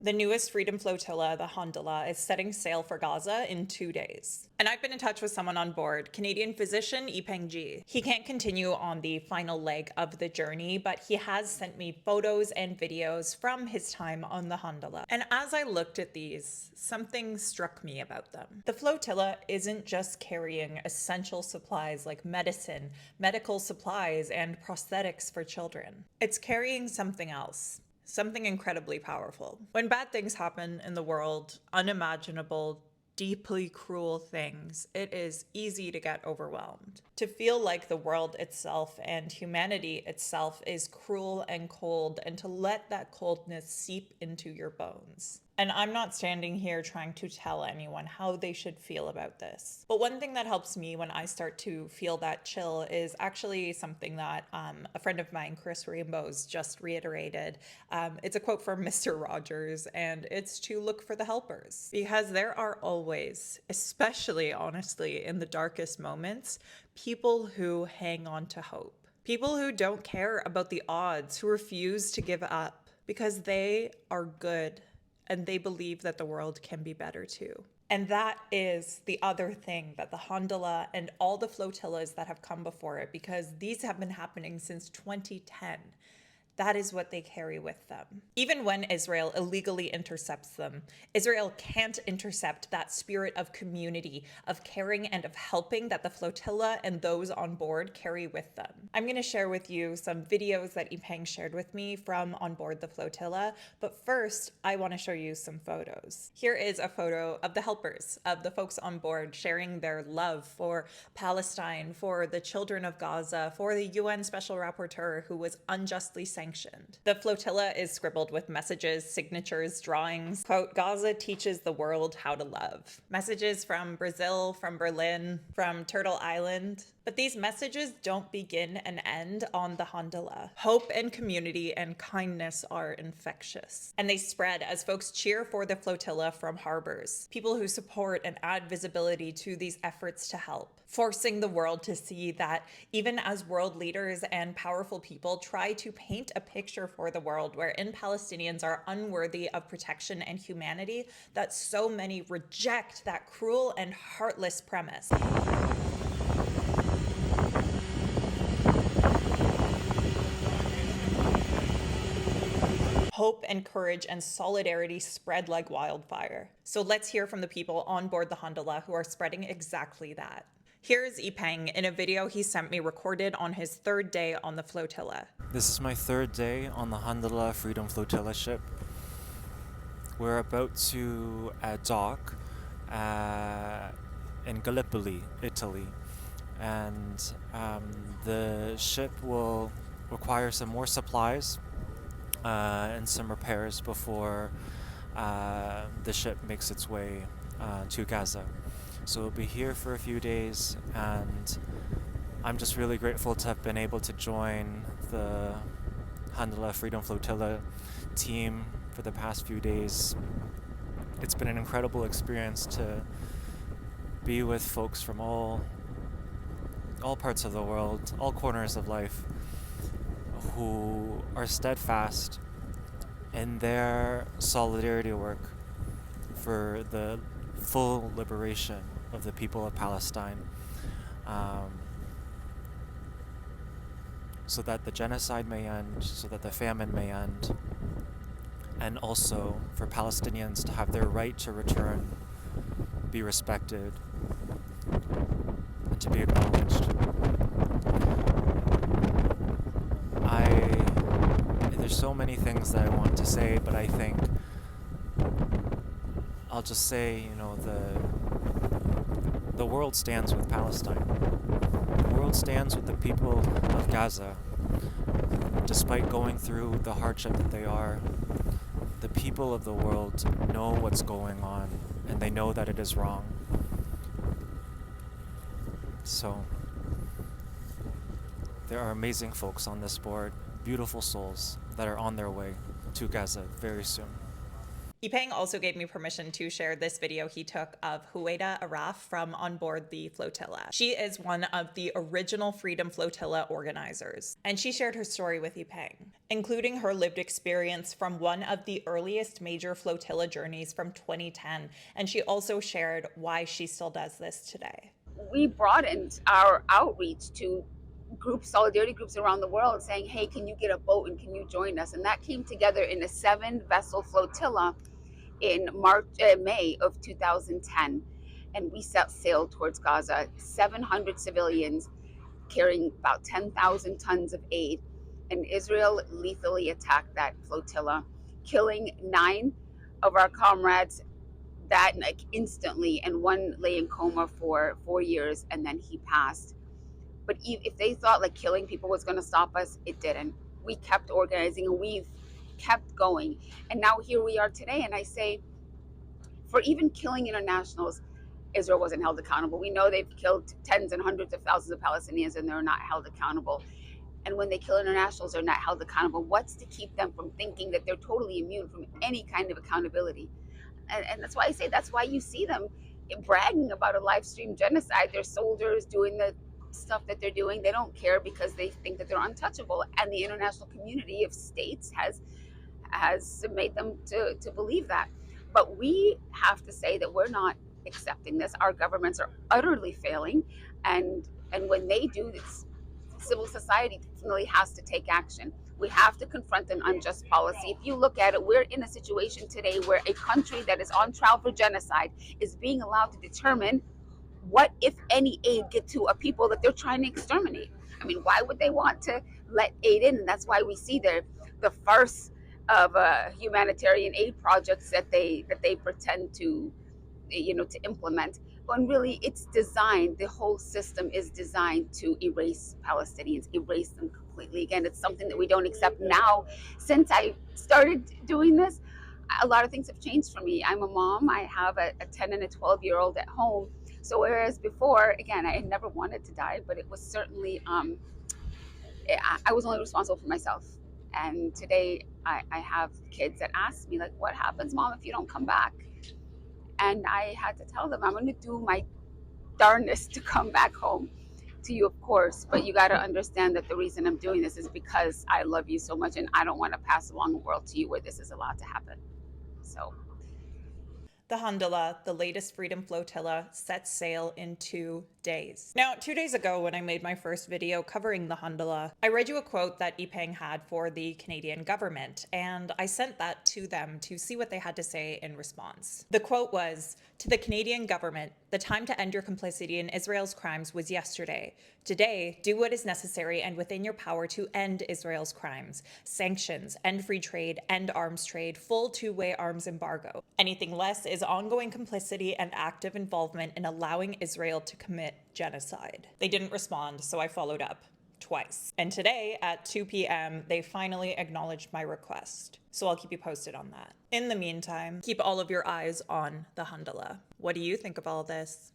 The newest Freedom Flotilla, the Handala, is setting sail for Gaza in 2 days. And I've been in touch with someone on board, Canadian physician Yipeng Ge. He can't continue on the final leg of the journey, but he has sent me photos and videos from his time on the Handala. And as I looked at these, something struck me about them. The flotilla isn't just carrying essential supplies like medicine, medical supplies, and prosthetics for children. It's carrying something else. Something incredibly powerful. When bad things happen in the world, unimaginable, deeply cruel things, it is easy to get overwhelmed. To feel like the world itself and humanity itself is cruel and cold, and to let that coldness seep into your bones. And I'm not standing here trying to tell anyone how they should feel about this. But one thing that helps me when I start to feel that chill is actually something that a friend of mine, Chris Rainbows, just reiterated. It's a quote from Mr. Rogers, and it's to look for the helpers. Because there are always, especially honestly in the darkest moments, people who hang on to hope. People who don't care about the odds, who refuse to give up because they are good. And they believe that the world can be better too. And that is the other thing that the Handala and all the flotillas that have come before it, because these have been happening since 2010. That is what they carry with them. Even when Israel illegally intercepts them, Israel can't intercept that spirit of community, of caring, and of helping that the flotilla and those on board carry with them. I'm going to share with you some videos that Yipeng shared with me from on board the flotilla, but first, I want to show you some photos. Here is a photo of the helpers, of the folks on board sharing their love for Palestine, for the children of Gaza, for the UN Special Rapporteur who was unjustly sanctioned. The flotilla is scribbled with messages, signatures, drawings. Quote, Gaza teaches the world how to love. Messages from Brazil, from Berlin, from Turtle Island. But these messages don't begin and end on the Handala. Hope and community and kindness are infectious. And they spread as folks cheer for the flotilla from harbors. People who support and add visibility to these efforts to help, forcing the world to see that even as world leaders and powerful people try to paint a picture for the world wherein Palestinians are unworthy of protection and humanity, that so many reject that cruel and heartless premise. Hope and courage and solidarity spread like wildfire. So let's hear from the people on board the Handala who are spreading exactly that. Here's Yipeng in a video he sent me recorded on his third day on the flotilla. This is my third day on the Handala Freedom Flotilla ship. We're about to dock in Gallipoli, Italy. And the ship will require some more supplies and some repairs before the ship makes its way to Gaza. So we'll be here for a few days, and I'm just really grateful to have been able to join the Handala Freedom Flotilla team for the past few days. It's been an incredible experience to be with folks from all parts of the world, all corners of life, who are steadfast in their solidarity work for the full liberation of the people of Palestine, so that the genocide may end, so that the famine may end, and also for Palestinians to have their right to return be respected and to be acknowledged. There's so many things that I want to say, but I think I'll just say, the world stands with Palestine. The world stands with the people of Gaza. Despite going through the hardship that they are, the people of the world know what's going on, and they know that it is wrong. So, there are amazing folks on this board, beautiful souls that are on their way to Gaza very soon. Yipeng also gave me permission to share this video he took of Huwaida Arraf from on board the flotilla. She is one of the original Freedom Flotilla organizers, and she shared her story with Yipeng, including her lived experience from one of the earliest major flotilla journeys from 2010, and she also shared why she still does this today. We broadened our outreach to solidarity groups around the world saying, hey, can you get a boat and can you join us? And that came together in a 7-vessel flotilla in May of 2010. And we set sail towards Gaza, 700 civilians carrying about 10,000 tons of aid. And Israel lethally attacked that flotilla, killing 9 of our comrades that like instantly, and one lay in coma for 4 years and then he passed. But if they thought like killing people was going to stop us, it didn't. We kept organizing and we've kept going. And now here we are today. And I say, for even killing internationals, Israel wasn't held accountable. We know they've killed tens and hundreds of thousands of Palestinians and they're not held accountable. And when they kill internationals, they're not held accountable. What's to keep them from thinking that they're totally immune from any kind of accountability? And that's why I say, that's why you see them bragging about a live stream genocide. They're soldiers doing the stuff that they're doing. They don't care because they think that they're untouchable. And the international community of states has made them to believe that. But we have to say that we're not accepting this. Our governments are utterly failing. And when they do this, civil society really has to take action. We have to confront an unjust policy. If you look at it, we're in a situation today where a country that is on trial for genocide is being allowed to determine what, if any, aid get to a people that they're trying to exterminate. I mean, why would they want to let aid in? And that's why we see the farce of humanitarian aid projects that they pretend to implement, when really it's designed, the whole system is designed to erase Palestinians, erase them completely. Again, it's something that we don't accept now. Since I started doing this, a lot of things have changed for me. I'm a mom. I have a 10 and a 12-year-old at home. So whereas before, again, I never wanted to die, but it was certainly, I was only responsible for myself. And today I have kids that ask me, like, what happens, Mom, if you don't come back? And I had to tell them, I'm going to do my darndest to come back home to you, of course. But you got to understand that the reason I'm doing this is because I love you so much and I don't want to pass along a world to you where this is allowed to happen. So. The Handala, the latest Freedom Flotilla, sets sail in 2 days. Now, 2 days ago, when I made my first video covering the Handala, I read you a quote that Yipeng had for the Canadian government, and I sent that to them to see what they had to say in response. The quote was, "To the Canadian government, the time to end your complicity in Israel's crimes was yesterday. Today, do what is necessary and within your power to end Israel's crimes. Sanctions, end free trade, end arms trade, full two-way arms embargo. Anything less is ongoing complicity and active involvement in allowing Israel to commit genocide." They didn't respond, so I followed up twice. And today at 2 p.m., they finally acknowledged my request. So I'll keep you posted on that. In the meantime, keep all of your eyes on the Handala. What do you think of all this?